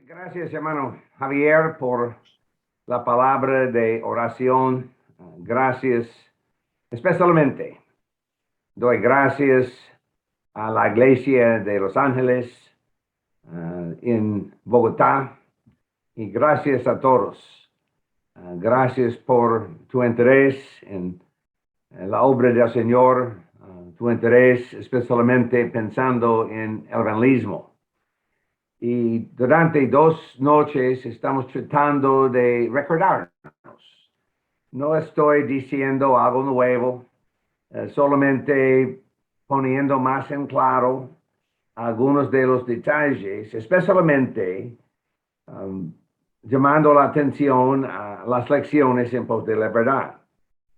Gracias, hermano Javier, por la palabra de oración. Gracias, especialmente. Doy gracias a la Iglesia de Los Ángeles, en Bogotá, y gracias a todos. Gracias por tu interés en la obra del Señor, tu interés especialmente pensando en el evangelismo. Y durante 2 noches estamos tratando de recordarnos. No estoy diciendo algo nuevo, solamente poniendo más en claro algunos de los detalles, especialmente llamando la atención a las lecciones en pos de la verdad.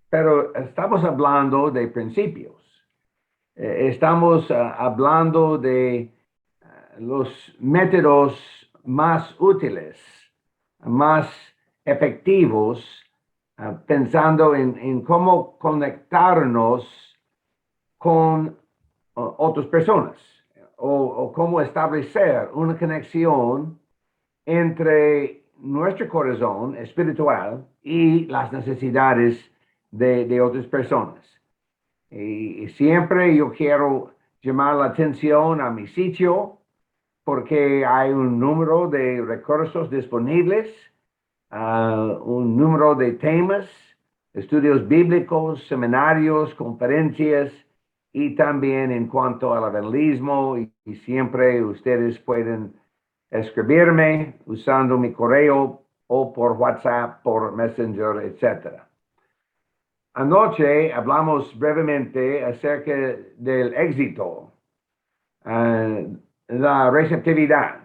Pero estamos hablando de principios. Estamos hablando de los métodos más útiles, más efectivos, pensando en cómo conectarnos con otras personas o cómo establecer una conexión entre nuestro corazón espiritual y las necesidades de otras personas. Y siempre yo quiero llamar la atención a mi sitio porque hay un número de recursos disponibles, un número de temas, estudios bíblicos, seminarios, conferencias y también en cuanto al evangelismo. Y siempre ustedes pueden escribirme usando mi correo o por WhatsApp, por Messenger, etc. Anoche hablamos brevemente acerca del éxito, la receptividad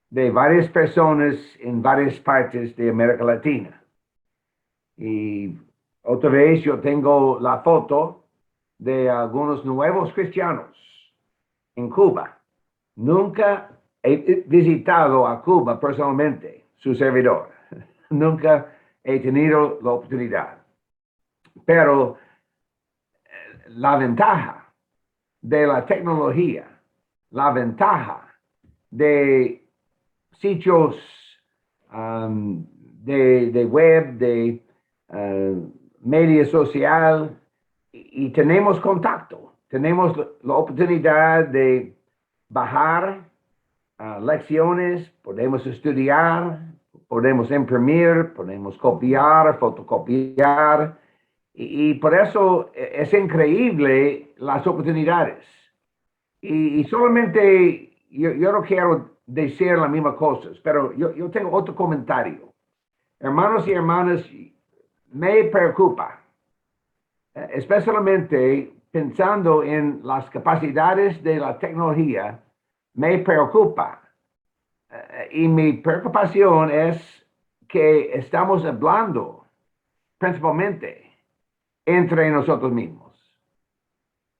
de varias personas en varias partes de América Latina. Y otra vez yo tengo la foto de algunos nuevos cristianos en Cuba. Nunca he visitado a Cuba personalmente, su servidor. Nunca he tenido la oportunidad. Pero la ventaja de la tecnología, la ventaja de sitios de web, de media social, y tenemos contacto, tenemos la oportunidad de bajar lecciones, podemos estudiar, podemos imprimir, podemos copiar, fotocopiar, y por eso es increíble las oportunidades. Y solamente yo no quiero decir las mismas cosas, pero yo tengo otro comentario. Hermanos y hermanas, me preocupa, especialmente pensando en las capacidades de la tecnología, me preocupa. Y mi preocupación es que estamos hablando principalmente entre nosotros mismos.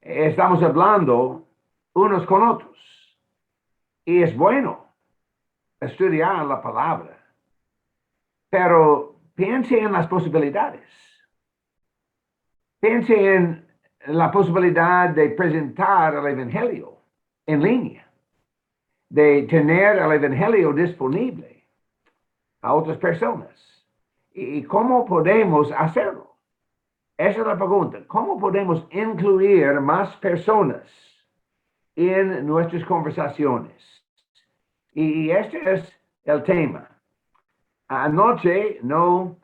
Estamos hablando unos con otros. Y es bueno estudiar la palabra, pero piense en las posibilidades. Piense en la posibilidad de presentar el Evangelio en línea, de tener el Evangelio disponible a otras personas. ¿Y cómo podemos hacerlo? Esa es la pregunta. ¿Cómo podemos incluir más personas en nuestras conversaciones? Y este es el tema. Anoche no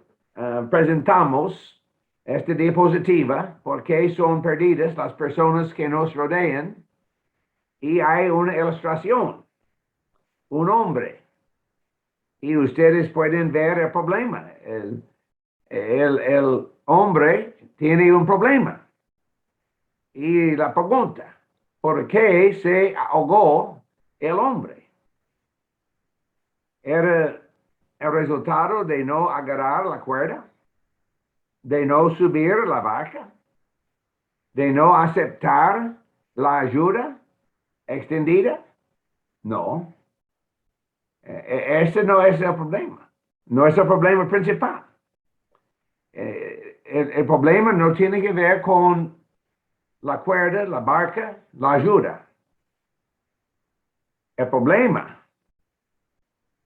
presentamos esta diapositiva porque son perdidas las personas que nos rodean y hay una ilustración, un hombre, y ustedes pueden ver el problema. El hombre tiene un problema y la pregunta, ¿por qué se ahogó el hombre? Era el resultado de no agarrar la cuerda, de no subir la barca, de no aceptar la ayuda extendida. No, ese no es el problema, no es el problema principal. El problema no tiene que ver con la cuerda, la barca, la ayuda. El problema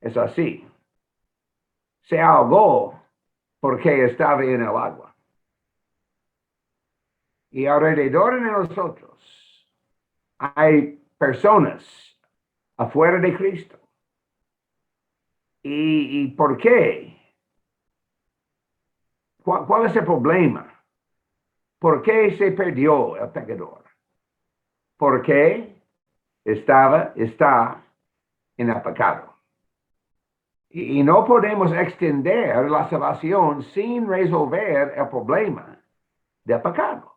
es así. Se ahogó porque estaba en el agua. Y alrededor de nosotros hay personas afuera de Cristo. ¿Y por qué? ¿Cuál es el problema? ¿Por qué se perdió el pecador? Porque está en el pecado. Y no podemos extender la salvación sin resolver el problema del pecado.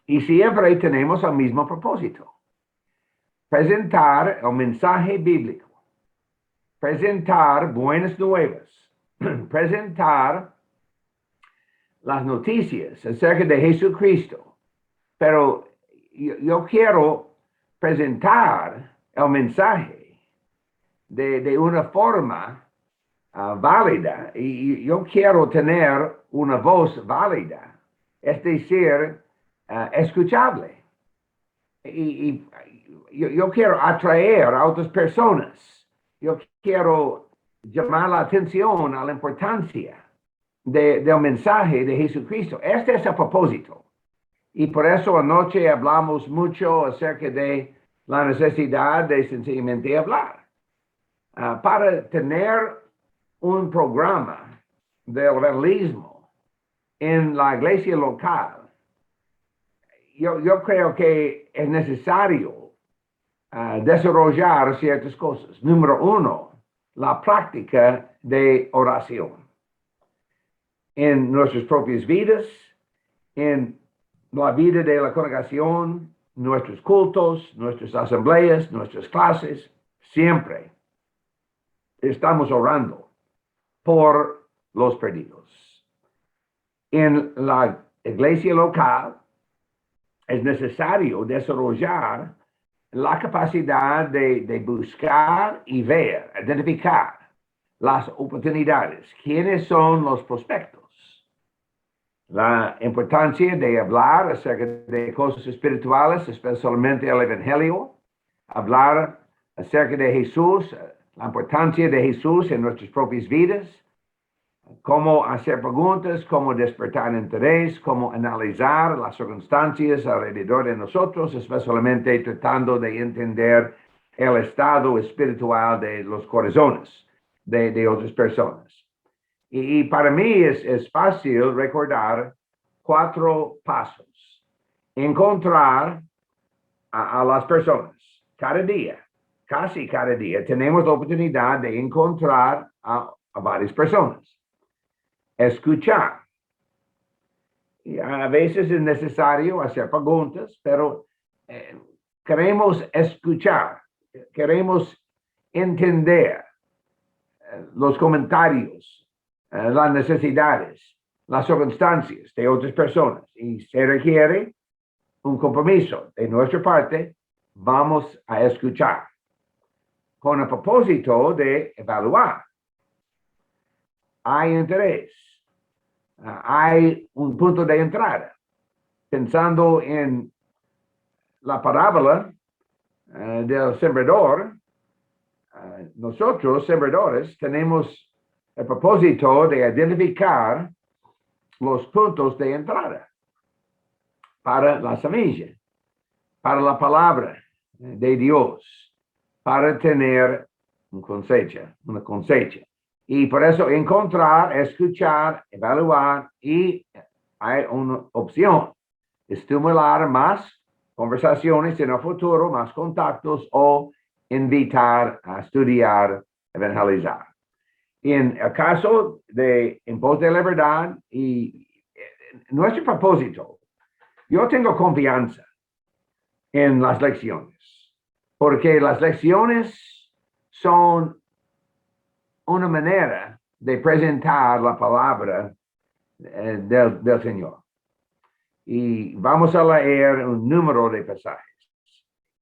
Y siempre tenemos el mismo propósito: presentar el mensaje bíblico, presentar buenas nuevas, presentar las noticias acerca de Jesucristo. Pero yo quiero presentar el mensaje de una forma válida, y yo quiero tener una voz válida, es decir, escuchable. Y yo quiero atraer a otras personas. Yo quiero llamar la atención a la importancia del mensaje de Jesucristo. Este es el propósito. Y por eso anoche hablamos mucho acerca de la necesidad de sencillamente hablar. Para tener un programa de evangelismo en la iglesia local, yo creo que es necesario desarrollar ciertas cosas. Número uno, la práctica de oración en nuestras propias vidas, en la vida de la congregación, nuestros cultos, nuestras asambleas, nuestras clases. Siempre estamos orando por los perdidos. En la iglesia local es necesario desarrollar la capacidad de buscar y ver, identificar las oportunidades, quiénes son los prospectos. La importancia de hablar acerca de cosas espirituales, especialmente el Evangelio, hablar acerca de Jesús, la importancia de Jesús en nuestras propias vidas, cómo hacer preguntas, cómo despertar interés, cómo analizar las circunstancias alrededor de nosotros, especialmente tratando de entender el estado espiritual de los corazones de otras personas. Y para mí es fácil recordar 4 pasos. Encontrar a las personas cada día, casi cada día, tenemos la oportunidad de encontrar a varias personas. Escuchar. Y a veces es necesario hacer preguntas, pero queremos escuchar, queremos entender los comentarios, las necesidades, las circunstancias de otras personas, y se requiere un compromiso de nuestra parte. Vamos a escuchar con el propósito de evaluar. Hay interés, hay un punto de entrada. Pensando en la parábola del sembrador, nosotros, sembradores, tenemos el propósito de identificar los puntos de entrada para la semilla, para la palabra de Dios, para tener una cosecha. Y por eso encontrar, escuchar, evaluar, y hay una opción: estimular más conversaciones en el futuro, más contactos, o invitar a estudiar, evangelizar. En el caso de En Pos de la Verdad y nuestro propósito, yo tengo confianza en las lecciones, porque las lecciones son una manera de presentar la palabra del Señor. Y vamos a leer un número de pasajes.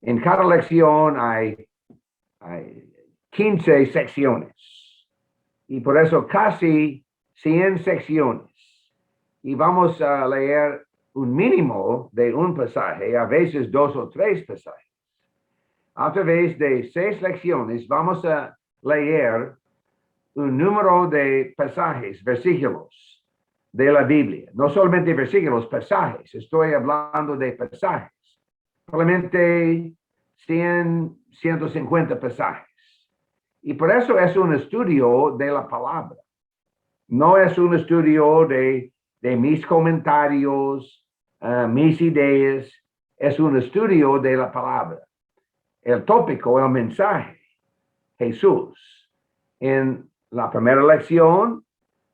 En cada lección hay 15 secciones, y por eso casi 100 secciones. Y vamos a leer un mínimo de un pasaje, a veces 2 o 3 pasajes. A través de 6 lecciones vamos a leer un número de pasajes, versículos de la Biblia. No solamente versículos, pasajes. Estoy hablando de pasajes. Probablemente 100, 150 pasajes. Y por eso es un estudio de la palabra. No es un estudio de mis comentarios, mis ideas. Es un estudio de la palabra. El tópico, el mensaje, Jesús. En la primera lección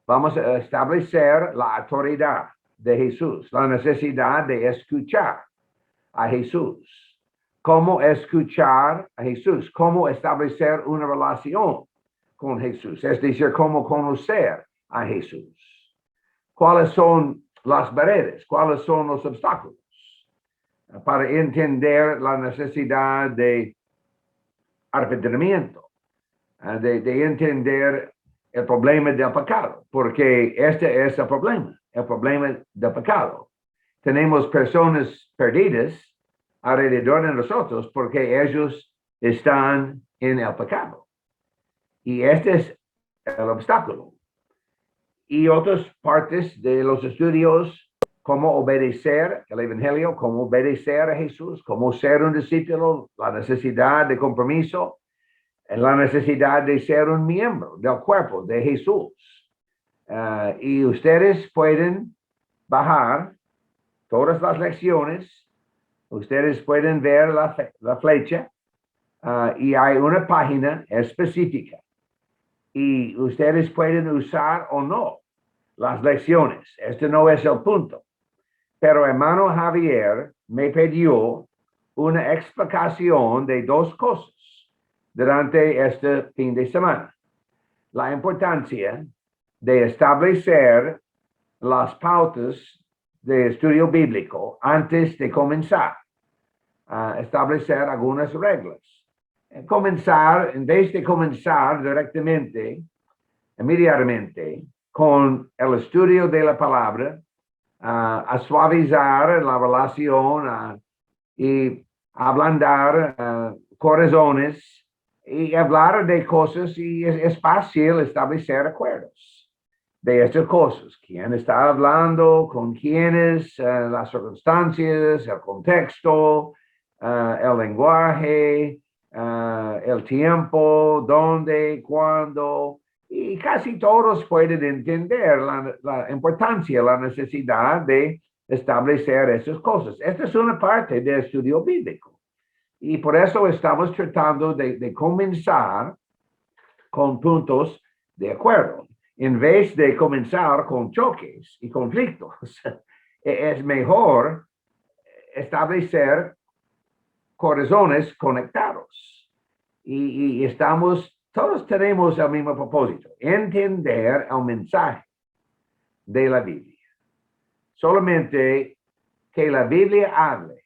vamos a establecer la autoridad de Jesús, la necesidad de escuchar a Jesús. Cómo escuchar a Jesús, cómo establecer una relación con Jesús, es decir, cómo conocer a Jesús. ¿Cuáles son las barreras? ¿Cuáles son los obstáculos? Para entender la necesidad de arrepentimiento, de entender el problema del pecado, porque este es el problema del pecado. Tenemos personas perdidas alrededor de nosotros porque ellos están en el pecado. Y este es el obstáculo. Y otras partes de los estudios, cómo obedecer el Evangelio, cómo obedecer a Jesús, cómo ser un discípulo, la necesidad de compromiso, la necesidad de ser un miembro del cuerpo de Jesús. Y ustedes pueden bajar todas las lecciones, ustedes pueden ver la flecha y hay una página específica y ustedes pueden usar o no las lecciones. Este no es el punto. Pero hermano Javier me pidió una explicación de dos cosas durante este fin de semana. La importancia de establecer las pautas de estudio bíblico antes de comenzar a establecer algunas reglas. Comenzar, en vez de comenzar directamente, inmediatamente, con el estudio de la palabra, a suavizar la relación y ablandar corazones y hablar de cosas y es fácil establecer acuerdos de estas cosas. ¿Quién está hablando? ¿Con quiénes? Las circunstancias, el contexto, el lenguaje, el tiempo, dónde, cuándo. Y casi todos pueden entender la importancia, la necesidad de establecer esas cosas. Esta es una parte del estudio bíblico. Y por eso estamos tratando de comenzar con puntos de acuerdo, en vez de comenzar con choques y conflictos. Es mejor establecer corazones conectados. Y todos tenemos el mismo propósito, entender el mensaje de la Biblia. Solamente que la Biblia hable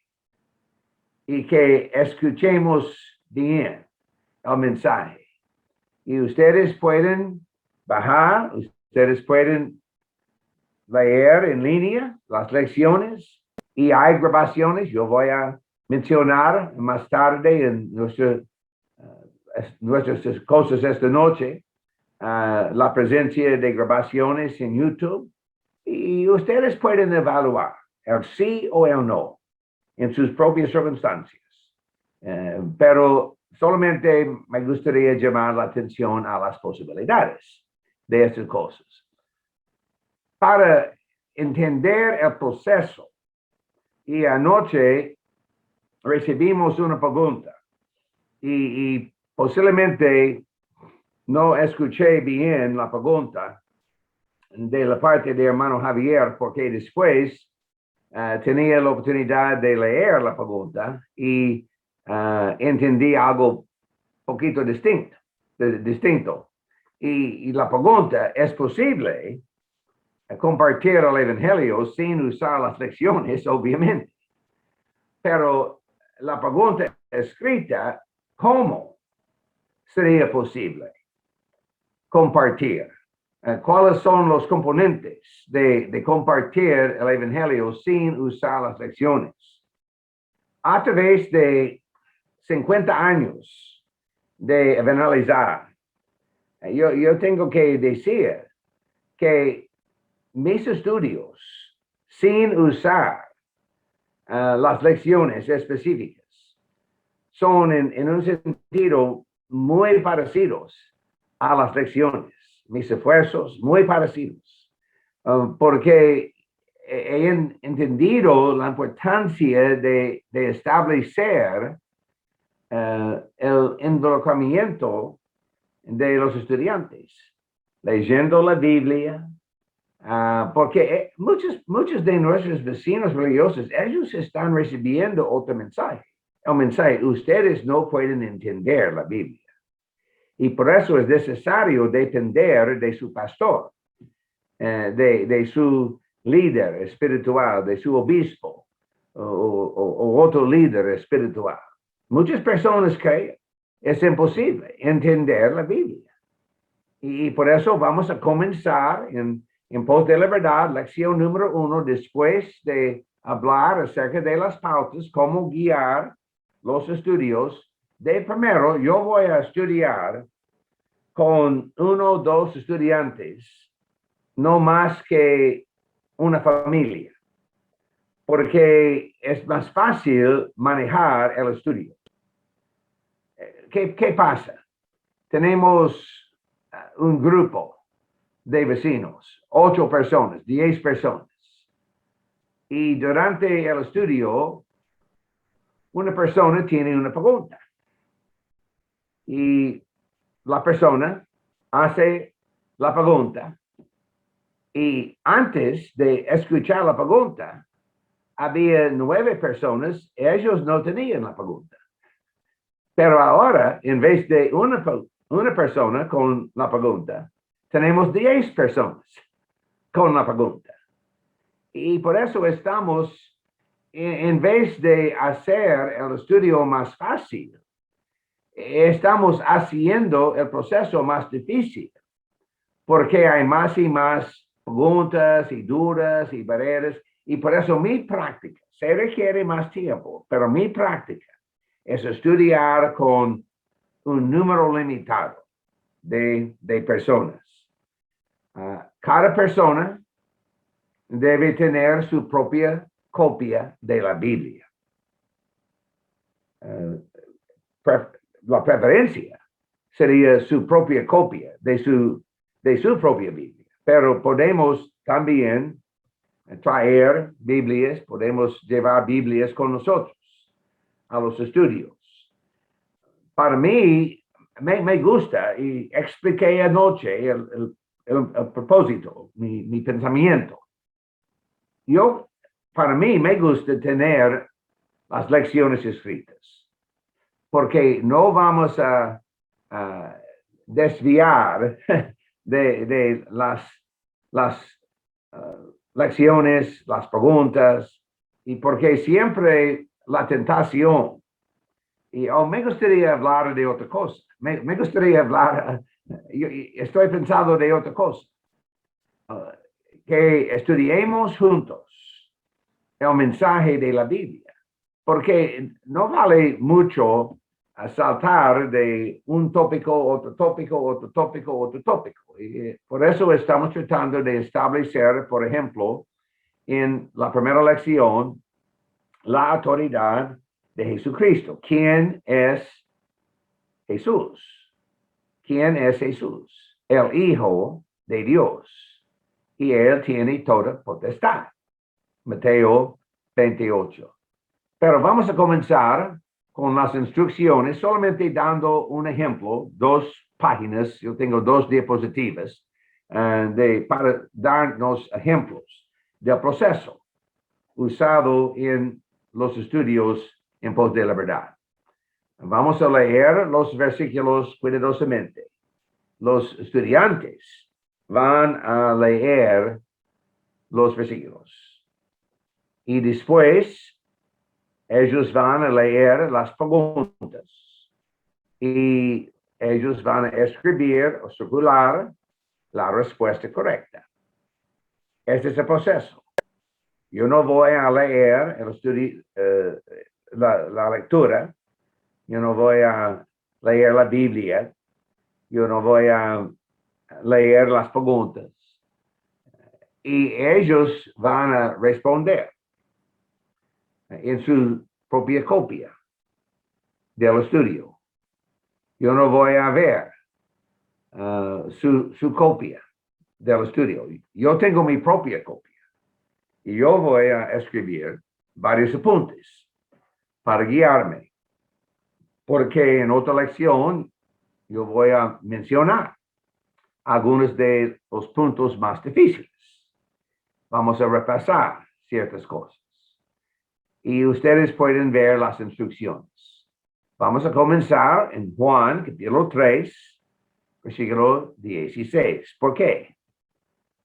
y que escuchemos bien el mensaje. Y ustedes pueden bajar, ustedes pueden leer en línea las lecciones y hay grabaciones. Yo voy a mencionar más tarde en nuestras cosas esta noche la presencia de grabaciones en YouTube y ustedes pueden evaluar el sí o el no en sus propias circunstancias. Pero solamente me gustaría llamar la atención a las posibilidades de estas cosas. Para entender el proceso, y anoche recibimos una pregunta y posiblemente no escuché bien la pregunta de la parte de hermano Javier, porque después tenía la oportunidad de leer la pregunta y entendí algo poquito distinto. Y la pregunta, ¿es posible compartir el Evangelio sin usar las lecciones? Obviamente. Pero la pregunta escrita, ¿cómo sería posible compartir? ¿Cuáles son los componentes de compartir el Evangelio sin usar las lecciones? A través de 50 años de analizar Yo tengo que decir que mis estudios, sin usar las lecciones específicas, son en un sentido muy parecidos a las lecciones. Mis esfuerzos muy parecidos, porque he entendido la importancia de establecer el involucramiento de los estudiantes, leyendo la Biblia, porque muchos de nuestros vecinos religiosos, ellos están recibiendo otro mensaje. El mensaje, ustedes no pueden entender la Biblia. Y por eso es necesario depender de su pastor, de su líder espiritual, de su obispo o otro líder espiritual. Muchas personas creen es imposible entender la Biblia. Y por eso vamos a comenzar en pos de la verdad, lección número 1, después de hablar acerca de las pautas, cómo guiar los estudios. De primero, yo voy a estudiar con 1 o 2 estudiantes, no más que una familia, porque es más fácil manejar el estudio. ¿Qué pasa? Tenemos un grupo de vecinos, 8 personas, 10 personas. Y durante el estudio, una persona tiene una pregunta. Y la persona hace la pregunta. Y antes de escuchar la pregunta, había 9 personas, ellos no tenían la pregunta. Pero ahora, en vez de una persona con la pregunta, tenemos 10 personas con la pregunta. Y por eso estamos, en vez de hacer el estudio más fácil, estamos haciendo el proceso más difícil, porque hay más y más preguntas y dudas y barreras. Y por eso mi práctica se requiere más tiempo, pero mi práctica es estudiar con un número limitado de personas. Cada persona debe tener su propia copia de la Biblia. La preferencia sería su propia copia de su propia Biblia, pero podemos también traer Biblias, podemos llevar Biblias con nosotros a los estudios. Para mí, me gusta, y expliqué anoche el propósito, mi pensamiento. Para mí, me gusta tener las lecciones escritas, porque no vamos a desviar de las lecciones, las preguntas, y porque siempre la tentación, y me gustaría hablar de otra cosa, me gustaría hablar, estoy pensando de otra cosa, que estudiemos juntos el mensaje de la Biblia, porque no vale mucho saltar de un tópico, otro tópico, otro tópico, otro tópico. Y por eso estamos tratando de establecer, por ejemplo, en la primera lección, la autoridad de Jesucristo. ¿Quién es Jesús? ¿Quién es Jesús? El Hijo de Dios. Y Él tiene toda potestad. Mateo 28. Pero vamos a comenzar con las instrucciones, solamente dando un ejemplo, 2 páginas, yo tengo 2 diapositivas, para darnos ejemplos del proceso usado en los estudios en pos de la verdad. Vamos a leer los versículos cuidadosamente. Los estudiantes van a leer los versículos. Y después ellos van a leer las preguntas y ellos van a escribir o circular la respuesta correcta. Este es el proceso. Yo no voy a leer el estudio, la lectura, yo no voy a leer la Biblia Yo no voy a leer las preguntas. Y ellos van a responder en su propia copia del estudio. Yo no voy a ver su copia del estudio. Yo tengo mi propia copia y yo voy a escribir varios apuntes para guiarme, porque en otra lección yo voy a mencionar algunos de los puntos más difíciles. Vamos a repasar ciertas cosas y ustedes pueden ver las instrucciones. Vamos a comenzar en Juan, capítulo 3, versículo 16. ¿Por qué?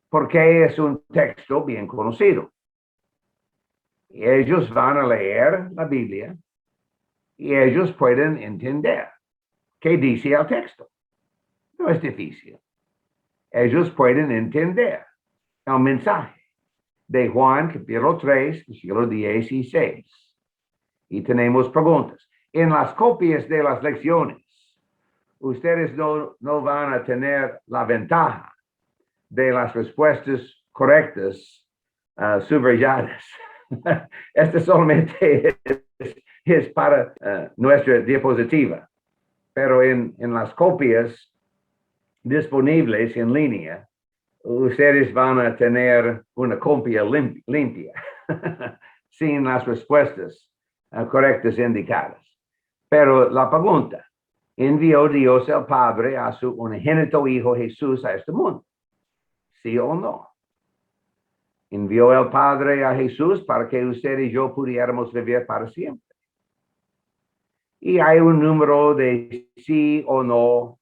Porque es un texto bien conocido. Y ellos van a leer la Biblia y ellos pueden entender qué dice el texto. No es difícil. Ellos pueden entender el mensaje de Juan, capítulo 3, versículo 16. Y tenemos preguntas. En las copias de las lecciones, ustedes no van a tener la ventaja de las respuestas correctas subrayadas. Este solamente es para nuestra diapositiva, pero en las copias disponibles en línea, ustedes van a tener una copia limpia, sin las respuestas correctas indicadas. Pero la pregunta, ¿envió Dios el Padre a su unigénito Hijo Jesús a este mundo? ¿Sí o no? ¿Envió el Padre a Jesús para que usted y yo pudiéramos vivir para siempre? Y hay un número de sí o no,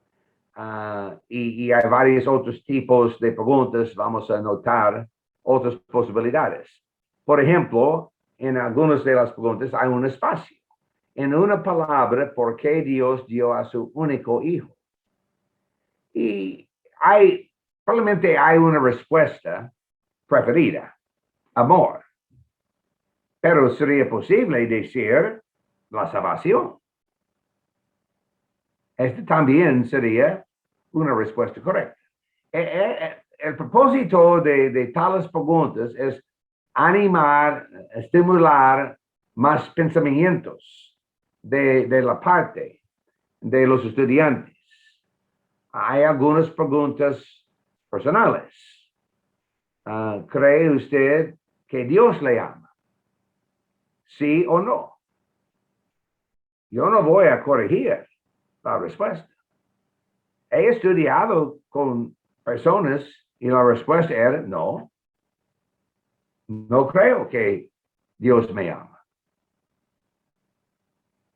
y hay varios otros tipos de preguntas. Vamos a notar otras posibilidades. Por ejemplo, en algunas de las preguntas hay un espacio. En una palabra, ¿por qué Dios dio a su único hijo? Y probablemente hay una respuesta preferida, amor. Pero sería posible decir la salvación. Esta también sería una respuesta correcta. El propósito de tales preguntas es animar, estimular más pensamientos de la parte de los estudiantes. Hay algunas preguntas personales. ¿Cree usted que Dios le ama? ¿Sí o no? Yo no voy a corregir la respuesta. He estudiado con personas y la respuesta era no. No creo que Dios me ama.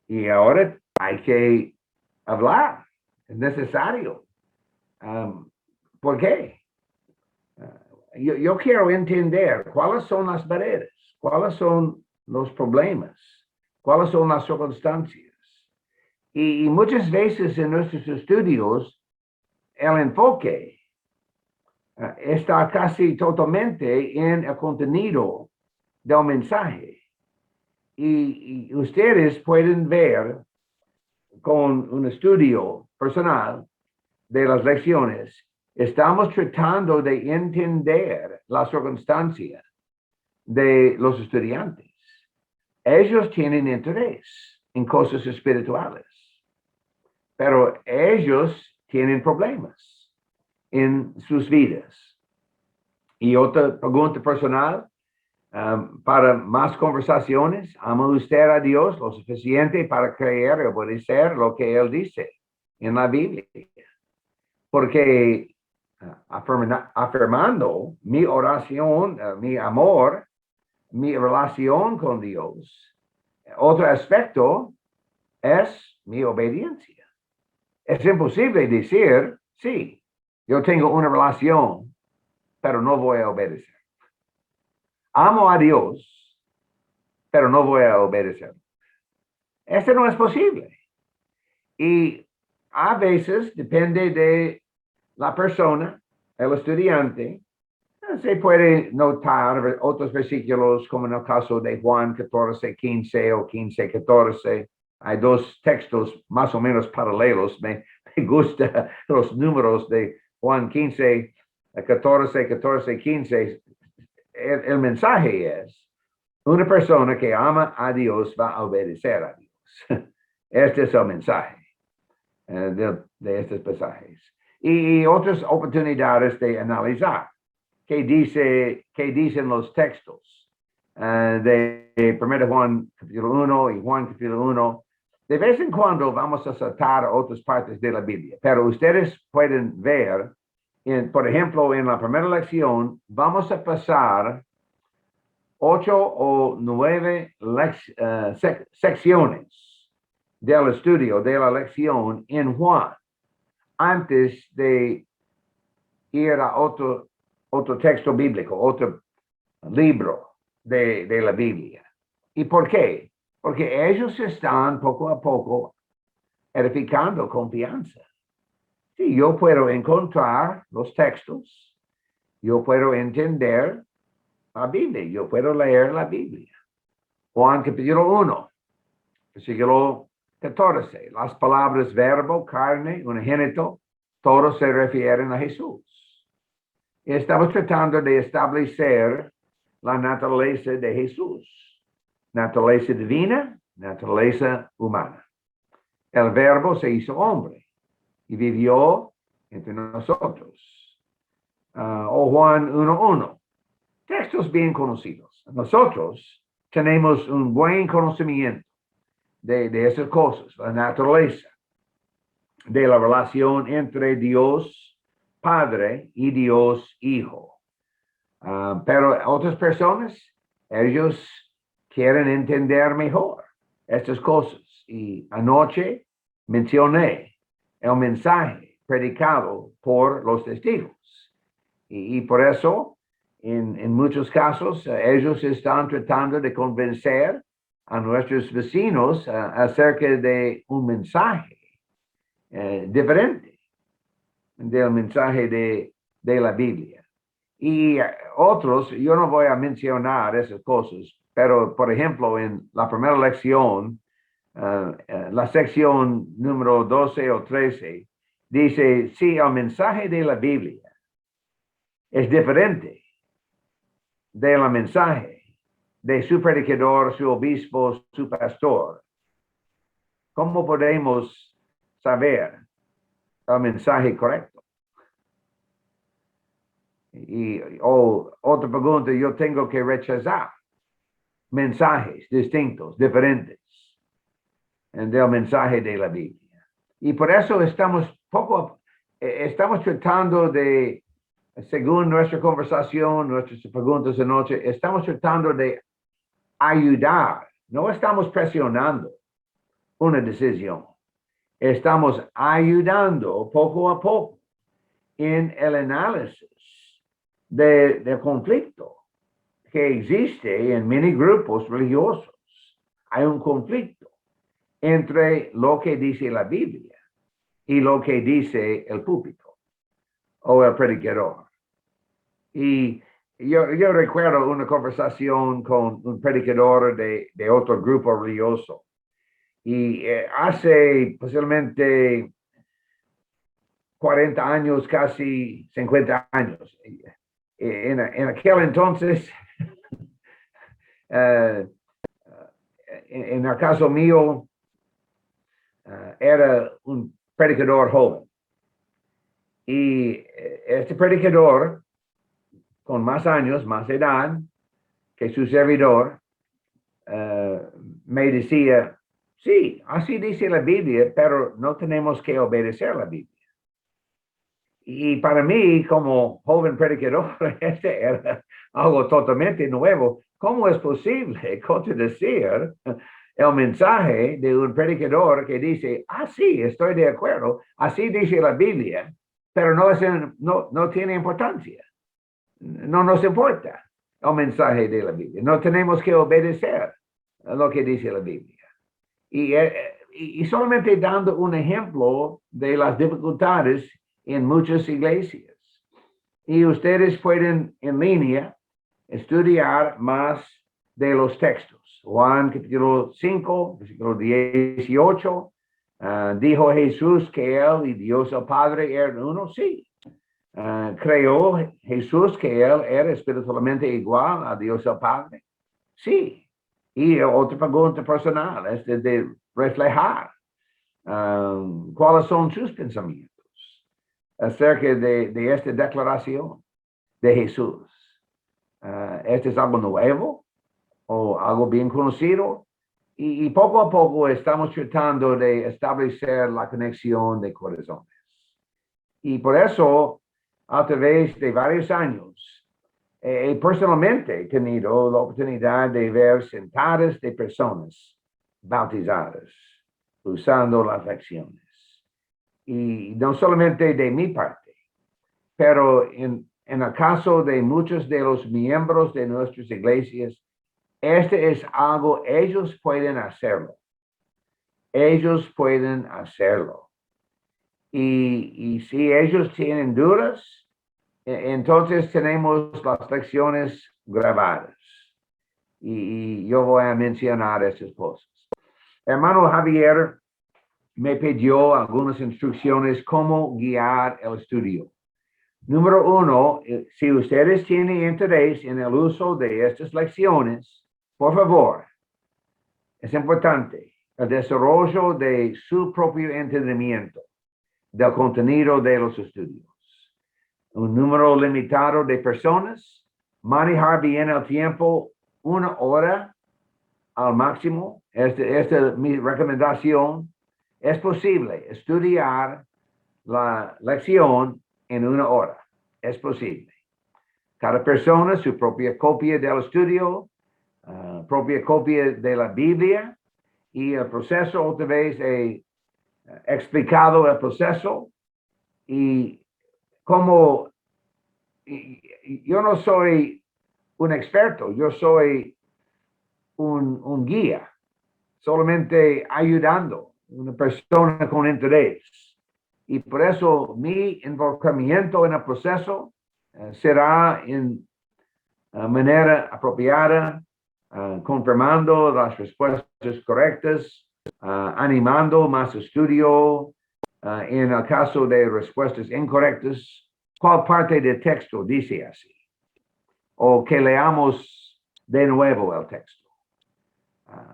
Y ahora hay que hablar. Es necesario. ¿Por qué? Yo quiero entender cuáles son las barreras, cuáles son los problemas, cuáles son las circunstancias. Y muchas veces en nuestros estudios, el enfoque está casi totalmente en el contenido del mensaje. Y ustedes pueden ver con un estudio personal de las lecciones, estamos tratando de entender la circunstancia de los estudiantes. Ellos tienen interés en cosas espirituales, pero ellos tienen problemas en sus vidas. Y otra pregunta personal, para más conversaciones, ¿ama usted a Dios lo suficiente para creer y obedecer lo que Él dice en la Biblia? Porque afirmando mi oración, mi amor, mi relación con Dios, otro aspecto es mi obediencia. Es imposible decir, sí, yo tengo una relación, pero no voy a obedecer. Amo a Dios, pero no voy a obedecer. Esto no es posible. Y a veces depende de la persona, el estudiante, se puede notar otros versículos, como en el caso de Juan 14:15 o 15:14. Hay dos textos más o menos paralelos. Me gusta los números de Juan 15, 14, 14, 15. El mensaje es, una persona que ama a Dios va a obedecer a Dios. Este es el mensaje de estos pasajes. Y otras oportunidades de analizar qué dicen los textos de 1 Juan capítulo 1 y Juan capítulo 1. De vez en cuando vamos a saltar a otras partes de la Biblia, pero ustedes pueden ver, por ejemplo, en la primera lección, vamos a pasar 8 o 9 secciones del estudio de la lección en Juan, antes de ir a otro texto bíblico, otro libro de la Biblia. ¿Y por qué? Porque ellos están poco a poco edificando confianza. Sí, yo puedo encontrar los textos, yo puedo entender la Biblia, yo puedo leer la Biblia. Juan capítulo 1, versículo 14, las palabras verbo, carne, unigénito, todos se refieren a Jesús. Estamos tratando de establecer la naturaleza de Jesús. Naturaleza divina, naturaleza humana. El verbo se hizo hombre y vivió entre nosotros. O Juan 1:1. Textos bien conocidos. Nosotros tenemos un buen conocimiento de esas cosas, la naturaleza de la relación entre Dios Padre y Dios Hijo. Pero otras personas, ellos quieren entender mejor estas cosas. Y anoche mencioné el mensaje predicado por los testigos. Y por eso, en muchos casos, ellos están tratando de convencer a nuestros vecinos acerca de un mensaje diferente del mensaje de la Biblia. Y otros, yo no voy a mencionar esas cosas, pero por ejemplo, en la primera lección, la sección número 12 o 13, dice, si el mensaje de la Biblia es diferente del mensaje de su predicador, su obispo, su pastor, ¿cómo podemos saber el mensaje correcto? Y otra pregunta, yo tengo que rechazar mensajes distintos, diferentes del mensaje de la Biblia. Y por eso estamos tratando de, según nuestra conversación, nuestras preguntas de noche, estamos tratando de ayudar, no estamos presionando una decisión, estamos ayudando poco a poco en el análisis del conflicto que existe en many grupos religiosos. Hay un conflicto entre lo que dice la Biblia y lo que dice el púlpito o el predicador. Y yo recuerdo una conversación con un predicador de otro grupo religioso. Y hace posiblemente 40 años, casi 50 años. En aquel entonces, en el caso mío, era un predicador joven. Y este predicador, con más años, más edad que su servidor, me decía, sí, así dice la Biblia, pero no tenemos que obedecer la Biblia. Y para mí, como joven predicador, este era algo totalmente nuevo. ¿Cómo es posible contradecir el mensaje de un predicador que dice, sí, estoy de acuerdo, así dice la Biblia, pero no tiene importancia? No nos importa el mensaje de la Biblia. No tenemos que obedecer lo que dice la Biblia. Y solamente dando un ejemplo de las dificultades en muchas iglesias. Y ustedes pueden en línea estudiar más de los textos. Juan capítulo 5, versículo 18, ¿Dijo Jesús que Él y Dios el Padre eran uno? Sí. ¿Creó Jesús que Él era espiritualmente igual a Dios el Padre? Sí. Y otra pregunta personal es de reflejar cuáles son sus pensamientos acerca de esta declaración de Jesús. ¿Este es algo nuevo o algo bien conocido? Y poco a poco estamos tratando de establecer la conexión de corazones. Y por eso, a través de varios años, personalmente he tenido la oportunidad de ver centenares de personas bautizadas usando las lecciones. Y no solamente de mi parte, pero en el caso de muchos de los miembros de nuestras iglesias, este es algo, ellos pueden hacerlo. Ellos pueden hacerlo. Y si ellos tienen dudas, entonces tenemos las lecciones grabadas. Y yo voy a mencionar esas cosas. Hermano Javier me pidió algunas instrucciones cómo guiar el estudio. Número uno, si ustedes tienen interés en el uso de estas lecciones, por favor, es importante el desarrollo de su propio entendimiento del contenido de los estudios. Un número limitado de personas, manejar bien el tiempo, 1 hora al máximo. Esta es mi recomendación. Es posible estudiar la lección en 1 hora. Es posible. Cada persona su propia copia del estudio, propia copia de la Biblia y el proceso. Otra vez he explicado el proceso y como yo no soy un experto, yo soy un guía, solamente ayudando una persona con interés. Y por eso mi involucramiento en el proceso será en manera apropiada, confirmando las respuestas correctas, animando más estudio. En el caso de respuestas incorrectas, ¿cuál parte del texto dice así? O que leamos de nuevo el texto.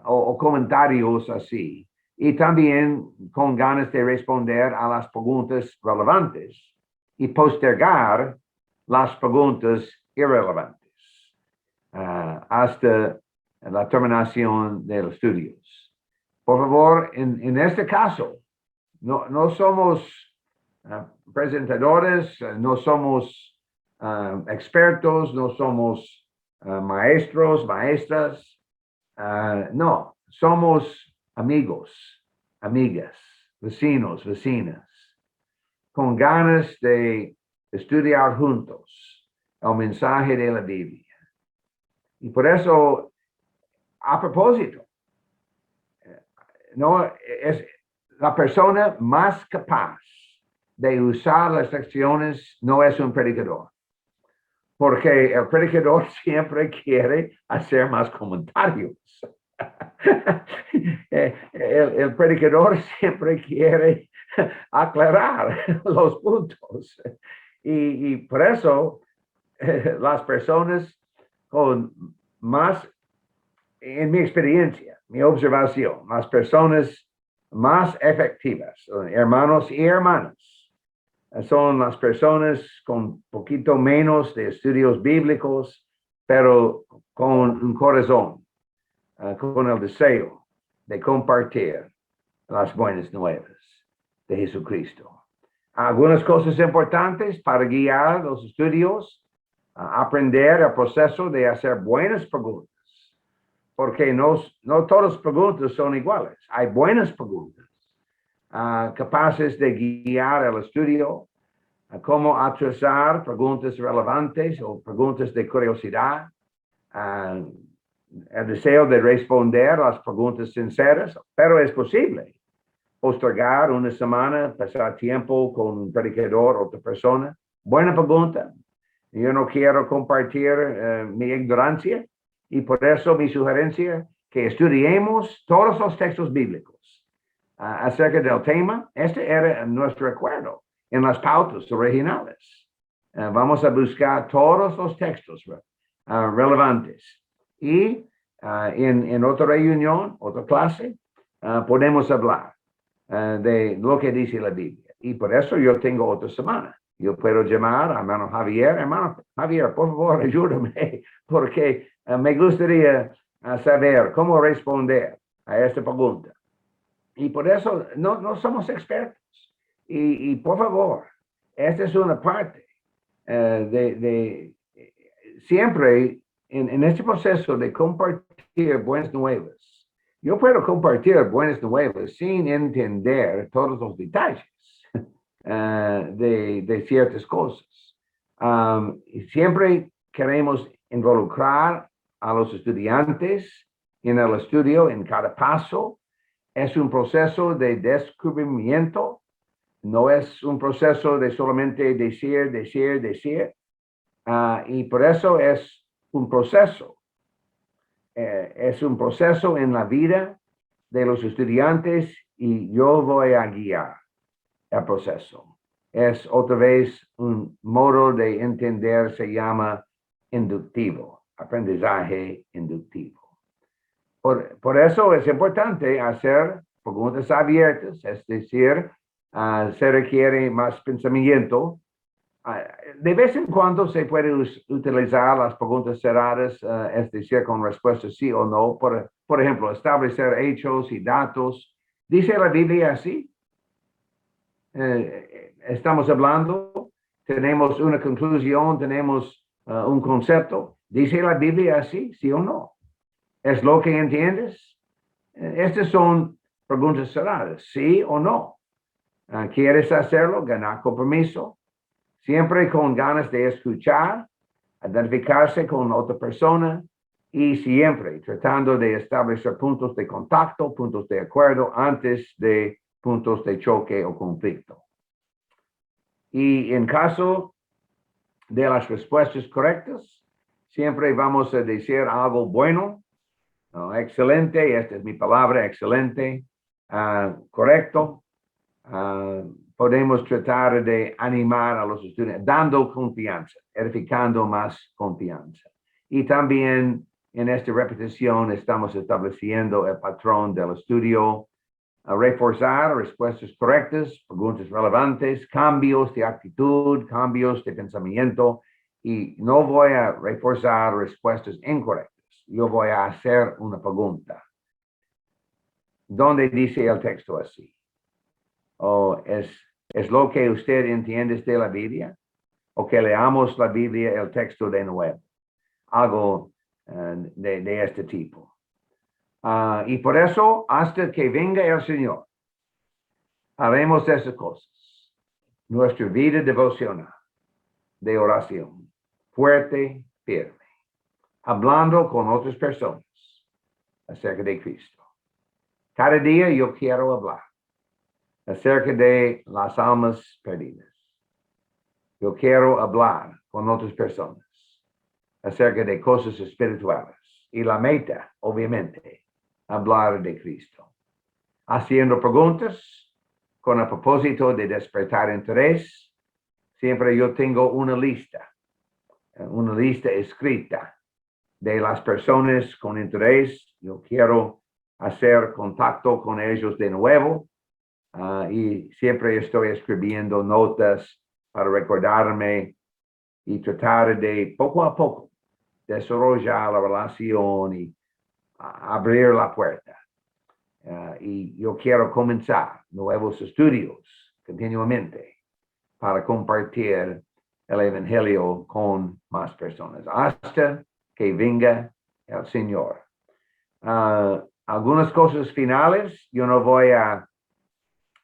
O comentarios así. Y también con ganas de responder a las preguntas relevantes y postergar las preguntas irrelevantes hasta la terminación de los estudios. Por favor, en este caso, no somos presentadores, no somos expertos, no somos maestros, maestras. No, somos amigos, amigas, vecinos, vecinas, con ganas de estudiar juntos el mensaje de la Biblia. Y por eso, a propósito, no es la persona más capaz de usar las lecciones no es un predicador, porque el predicador siempre quiere hacer más comentarios. El predicador siempre quiere aclarar los puntos. Y por eso las personas con más, en mi experiencia, mi observación, las personas más efectivas, hermanos y hermanas, son las personas con poquito menos de estudios bíblicos, pero con un corazón, con el deseo de compartir las buenas nuevas de Jesucristo. Algunas cosas importantes para guiar los estudios, aprender el proceso de hacer buenas preguntas, porque no todas las preguntas son iguales. Hay buenas preguntas capaces de guiar el estudio, cómo atrasar preguntas relevantes o preguntas de curiosidad, el deseo de responder las preguntas sinceras, pero es posible postergar una semana, pasar tiempo con un predicador, otra persona. Buena pregunta. Yo no quiero compartir mi ignorancia y por eso mi sugerencia que estudiemos todos los textos bíblicos acerca del tema. Este era nuestro acuerdo en las pautas originales. Vamos a buscar todos los textos relevantes. Y en otra reunión, otra clase, podemos hablar de lo que dice la Biblia. Y por eso yo tengo otra semana. Yo puedo llamar a hermano Javier. Hermano Javier, por favor, ayúdame, porque me gustaría saber cómo responder a esta pregunta. Y por eso no somos expertos. Y por favor, esta es una parte siempre en este proceso de compartir buenas nuevas. Yo puedo compartir buenas nuevas sin entender todos los detalles de ciertas cosas. Siempre queremos involucrar a los estudiantes en el estudio en cada paso. Es un proceso de descubrimiento, no es un proceso de solamente decir. Y por eso es un proceso. Es un proceso en la vida de los estudiantes y yo voy a guiar el proceso. Es otra vez un modo de entender, se llama inductivo, aprendizaje inductivo. Por eso es importante hacer preguntas abiertas, es decir, se requiere más pensamiento. De vez en cuando se puede utilizar las preguntas cerradas, es decir, con respuestas sí o no. Por ejemplo, establecer hechos y datos. ¿Dice la Biblia así? Estamos hablando, tenemos una conclusión, tenemos un concepto. ¿Dice la Biblia así? ¿Sí o no? ¿Es lo que entiendes? Estas son preguntas cerradas, ¿sí o no? ¿Quieres hacerlo? Ganar compromiso. Siempre con ganas de escuchar, identificarse con otra persona y siempre tratando de establecer puntos de contacto, puntos de acuerdo antes de puntos de choque o conflicto. Y en caso de las respuestas correctas, siempre vamos a decir algo bueno, excelente, esta es mi palabra, excelente, correcto. Podemos tratar de animar a los estudiantes, dando confianza, edificando más confianza. Y también en esta repetición estamos estableciendo el patrón del estudio, reforzar respuestas correctas, preguntas relevantes, cambios de actitud, cambios de pensamiento, y no voy a reforzar respuestas incorrectas. Yo voy a hacer una pregunta. ¿Dónde dice el texto así? ¿O es lo que usted entiende de la Biblia? ¿O que leamos la Biblia, el texto de nuevo? Algo de este tipo. Y por eso, hasta que venga el Señor, haremos esas cosas. Nuestra vida devocional de oración, fuerte, firme, hablando con otras personas acerca de Cristo. Cada día yo quiero hablar acerca de las almas perdidas. Yo quiero hablar con otras personas acerca de cosas espirituales. Y la meta, obviamente, hablar de Cristo. Haciendo preguntas con el propósito de despertar interés. Siempre yo tengo una lista escrita de las personas con interés. Yo quiero hacer contacto con ellos de nuevo. Y siempre estoy escribiendo notas para recordarme y tratar de poco a poco desarrollar la relación y abrir la puerta. Y yo quiero comenzar nuevos estudios continuamente para compartir el Evangelio con más personas hasta que venga el Señor. Algunas cosas finales, yo no voy a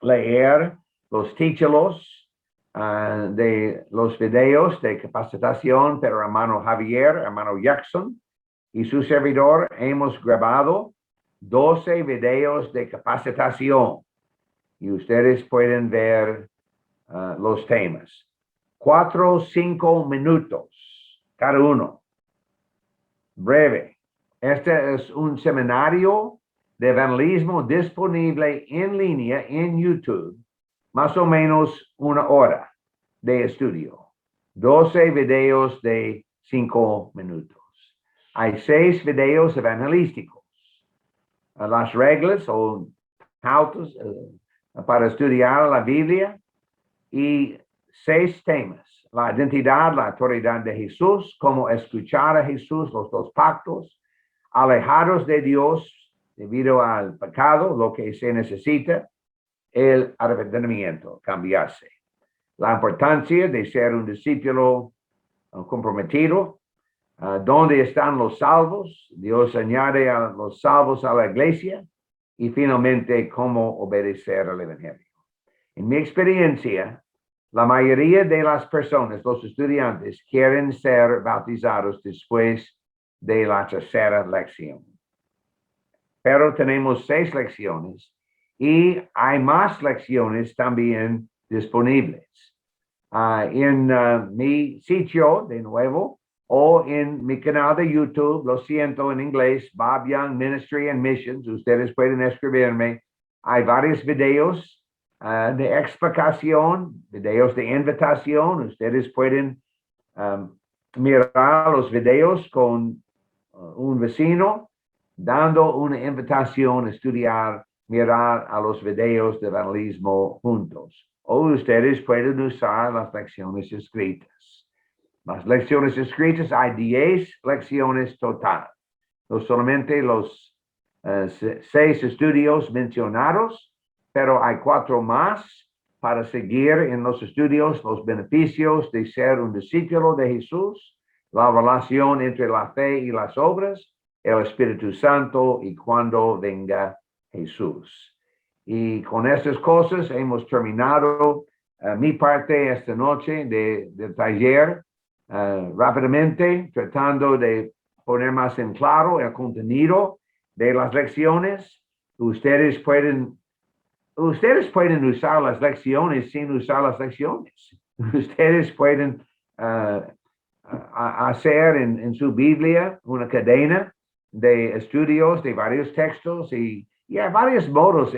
leer los títulos de los videos de capacitación, pero hermano Javier, hermano Jackson y su servidor hemos grabado 12 videos de capacitación y ustedes pueden ver los temas. 4 o 5 minutos cada uno. Breve. Este es un seminario de evangelismo disponible en línea en YouTube, más o menos 1 hora de estudio, 12 videos de 5 minutos. Hay 6 videos evangelísticos. Las reglas o pautas para estudiar la Biblia y 6 temas. La identidad, la autoridad de Jesús, cómo escuchar a Jesús, los 2 pactos, alejados de Dios debido al pecado, lo que se necesita, el arrepentimiento, cambiarse. La importancia de ser un discípulo comprometido. ¿Dónde están los salvos? Dios añade a los salvos a la iglesia. Y finalmente, cómo obedecer al evangelio. En mi experiencia, la mayoría de las personas, los estudiantes, quieren ser bautizados después de la tercera lección. Pero tenemos 6 lecciones y hay más lecciones también disponibles. En mi sitio, de nuevo, o en mi canal de YouTube, lo siento en inglés, Bob Young Ministry and Missions, ustedes pueden escribirme. Hay varios videos de explicación, videos de invitación. Ustedes pueden mirar los videos con un vecino, dando una invitación a estudiar, mirar a los videos de evangelismo juntos. O ustedes pueden usar las lecciones escritas. Las lecciones escritas, hay 10 lecciones total. No solamente los 6 estudios mencionados, pero hay 4 más para seguir en los estudios los beneficios de ser un discípulo de Jesús, la relación entre la fe y las obras, el Espíritu Santo y cuando venga Jesús. Y con estas cosas hemos terminado mi parte esta noche del taller. Rápidamente, tratando de poner más en claro el contenido de las lecciones. Ustedes pueden usar las lecciones sin usar las lecciones. Ustedes pueden hacer en su Biblia una cadena de estudios de varios textos y hay varios modos.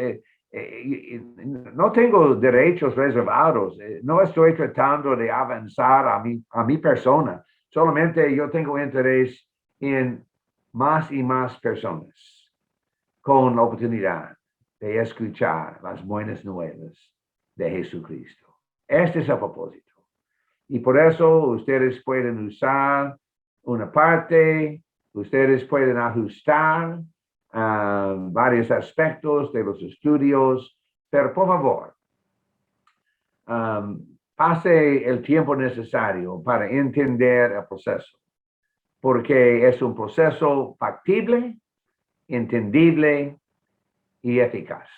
No tengo derechos reservados. No estoy tratando de avanzar a mi persona. Solamente yo tengo interés en más y más personas con la oportunidad de escuchar las buenas nuevas de Jesucristo. Este es el propósito. Y por eso ustedes pueden usar una parte, ustedes pueden ajustar varios aspectos de los estudios, pero por favor, pase el tiempo necesario para entender el proceso, porque es un proceso factible, entendible y eficaz.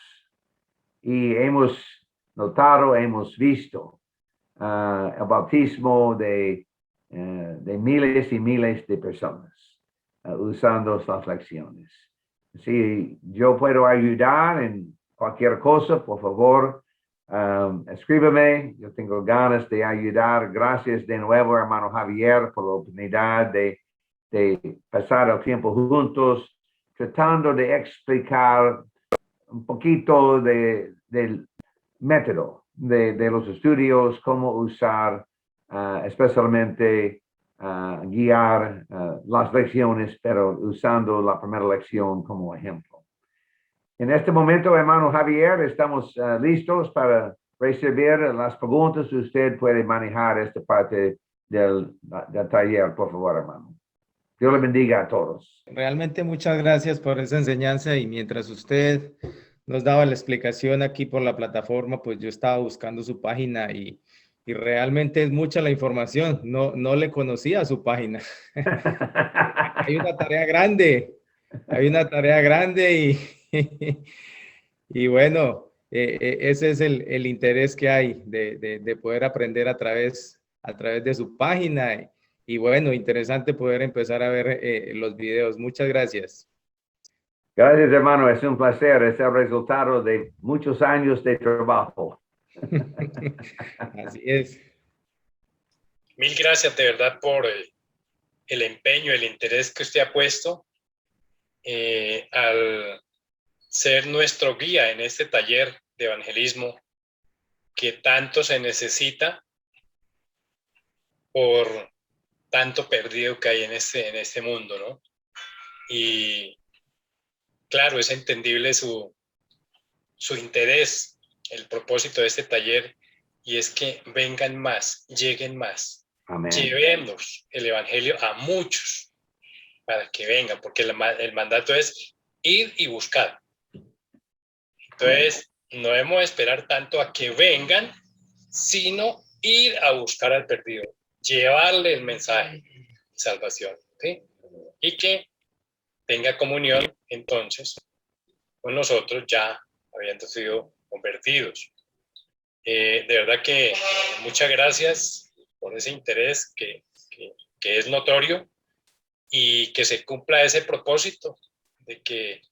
Y hemos notado, hemos visto el bautismo de miles y miles de personas usando estas lecciones. Si yo puedo ayudar en cualquier cosa, por favor, escríbeme. Yo tengo ganas de ayudar. Gracias de nuevo, hermano Javier, por la oportunidad de pasar el tiempo juntos, tratando de explicar un poquito del método de los estudios, cómo usar, especialmente guiar las lecciones, pero usando la primera lección como ejemplo. En este momento, hermano Javier, estamos listos para recibir las preguntas. Usted puede manejar esta parte del taller, por favor, hermano. Dios le bendiga a todos. Realmente muchas gracias por esa enseñanza y mientras usted nos daba la explicación aquí por la plataforma, pues yo estaba buscando su página y realmente es mucha la información. No le conocía su página. Hay una tarea grande y bueno, ese es el interés que hay de poder aprender a través de su página y bueno, interesante poder empezar a ver los videos. Muchas gracias. Gracias, hermano. Es un placer. Es el resultado de muchos años de trabajo. Así es. Mil gracias de verdad por el empeño, el interés que usted ha puesto al ser nuestro guía en este taller de evangelismo que tanto se necesita por tanto perdido que hay en este mundo, ¿no? Y claro, es entendible su interés, el propósito de este taller, y es que vengan más, lleguen más. Amén. Llevemos el evangelio a muchos para que vengan, porque el mandato es ir y buscar. Entonces, no debemos esperar tanto a que vengan, sino ir a buscar al perdido, llevarle el mensaje de salvación, ¿sí? Y que tenga comunión entonces con nosotros ya habiendo sido convertidos. De verdad que muchas gracias por ese interés que es notorio y que se cumpla ese propósito de que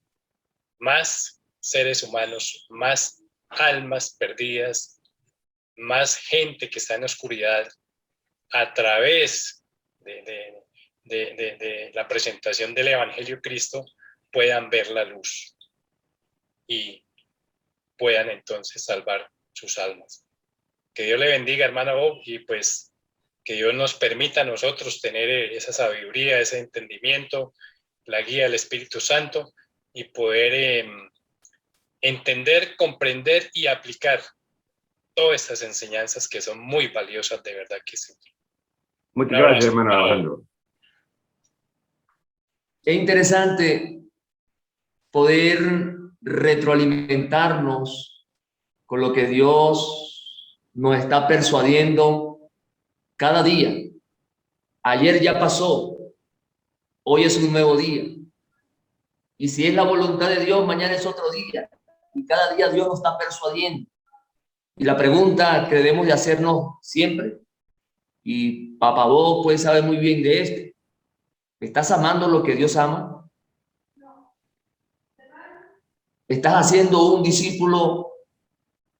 más seres humanos, más almas perdidas, más gente que está en oscuridad a través de la presentación del Evangelio de Cristo puedan ver la luz y puedan entonces salvar sus almas. Que Dios le bendiga, hermana Bob, y pues que Dios nos permita a nosotros tener esa sabiduría, ese entendimiento, la guía del Espíritu Santo y poder entender, comprender y aplicar todas estas enseñanzas que son muy valiosas, de verdad que sí. Muchas gracias, hermano Alejandro. Es interesante poder retroalimentarnos con lo que Dios nos está persuadiendo cada día. Ayer ya pasó, hoy es un nuevo día. Y si es la voluntad de Dios, mañana es otro día. Y cada día Dios nos está persuadiendo. Y la pregunta que debemos de hacernos siempre, y Papá Bob puede saber muy bien de esto, ¿estás amando lo que Dios ama? ¿Estás haciendo un discípulo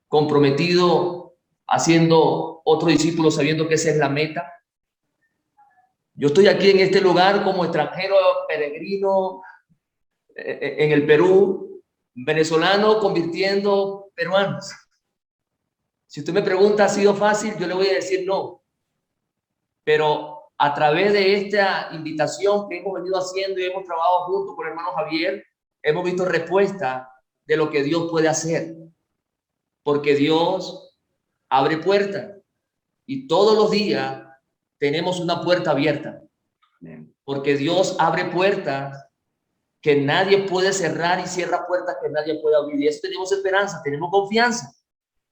comprometido, haciendo otro discípulo sabiendo que esa es la meta? Yo estoy aquí en este lugar como extranjero, peregrino en el Perú, venezolano convirtiendo peruanos. Si usted me pregunta, ¿ha sido fácil? Yo le voy a decir no. Pero a través de esta invitación que hemos venido haciendo y hemos trabajado junto con el hermano Javier, hemos visto respuesta de lo que Dios puede hacer. Porque Dios abre puertas y todos los días tenemos una puerta abierta. Porque Dios abre puertas que nadie puede cerrar y cierra puertas que nadie puede abrir. Y eso tenemos esperanza, tenemos confianza.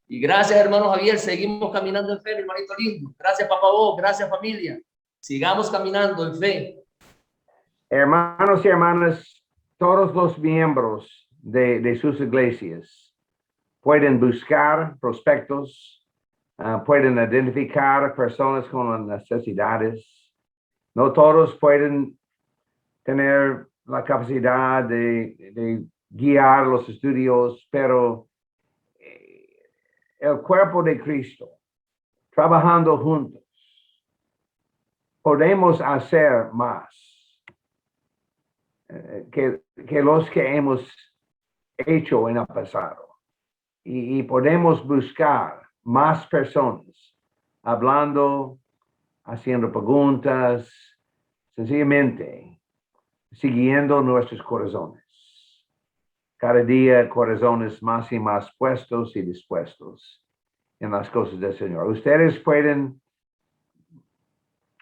Y gracias, hermano Javier, seguimos caminando en fe, mi hermanito lindo. Gracias, Papá Bob, gracias, familia. Sigamos caminando en fe. Hermanos y hermanas, todos los miembros de sus iglesias pueden buscar prospectos, pueden identificar personas con necesidades. No todos pueden tener la capacidad de guiar los estudios, pero el cuerpo de Cristo, trabajando juntos, podemos hacer más que los que hemos hecho en el pasado. Y podemos buscar más personas, hablando, haciendo preguntas, sencillamente siguiendo nuestros corazones. Cada día corazones más y más puestos y dispuestos en las cosas del Señor. Ustedes pueden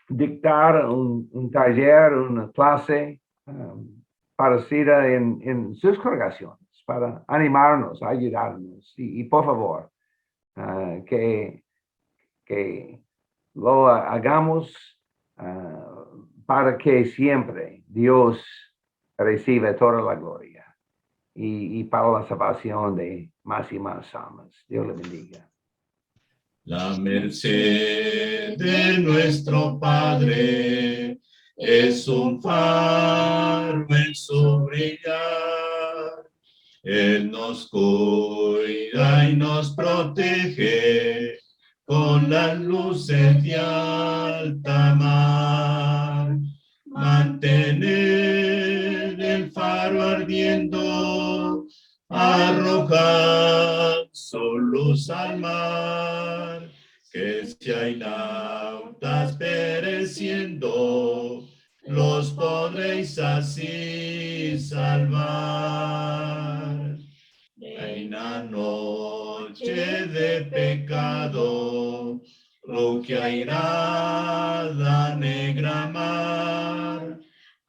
dictar un taller, una clase parecida en sus congregaciones para animarnos, ayudarnos. Y por favor, que lo hagamos para que siempre Dios reciba toda la gloria. Y para la salvación de más y más almas. Dios le bendiga. La merced de nuestro Padre es un faro en su brillar. Él nos cuida y nos protege con las luces de alta mar. Mantener el faro ardiendo arrojad su luz al mar, que si hay nautas pereciendo, los podréis así salvar. En la noche de pecado, lo que irá la negra mar,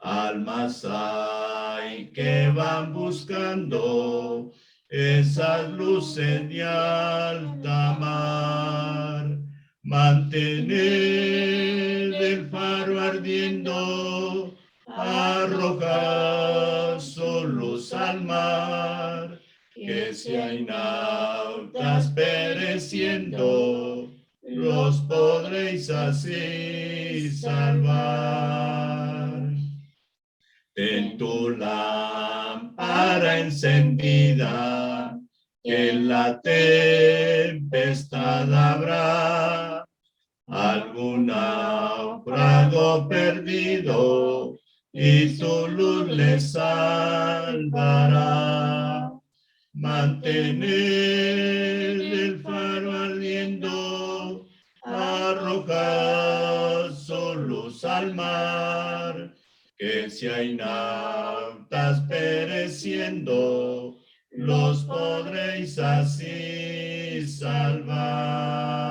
almas hay que van buscando esas luces de alta mar. Mantened el faro ardiendo, arrojad su luz al mar, que si hay nautas pereciendo, los podréis así salvar. Ten tu lámpara encendida, que en la tempestad habrá algún náufrago perdido, y tu luz le salvará. Mantened el faro ardiendo, arrojad su luz al mar, que si hay nautas pereciendo, los podréis así salvar.